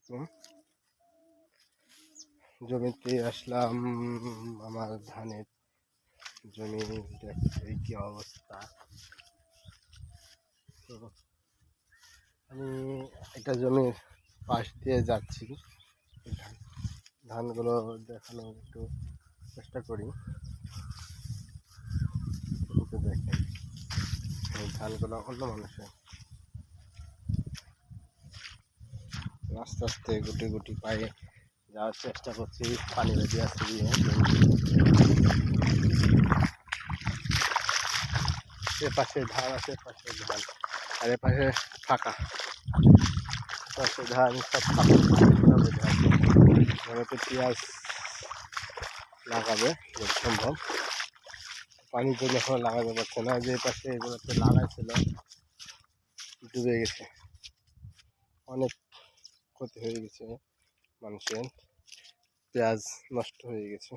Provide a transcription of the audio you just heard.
আলাইকুম। জমিতে আসলাম, আমার ধানের জমি দেখতে কি অবস্থা। তো আমি একটা জমির পাশ দিয়ে যাচ্ছি, ধানগুলো দেখানোর একটু চেষ্টা করি। দেখেন এই ধানগুলো অন্য মানুষের, আস্তে আস্তে গুটি গুটি পায়ে যাওয়ার চেষ্টা করছি। পানি বেঁধে আছে দিয়ে পাশে ধান আছে, পাশে ধান, আর এ পাশে ফাঁকা, পাশে ধান সব ফাঁকা। ঘরেতে পেঁয়াজ লাগাবে যদি সম্ভব, পানির জন্য এখন লাগাতে পারছে না। যে পাশে এগুলোতে লাগাইছিল ডুবে গেছে, অনেক ক্ষতি হয়ে গেছে, মানুষের পেঁয়াজ নষ্ট হয়ে গেছে।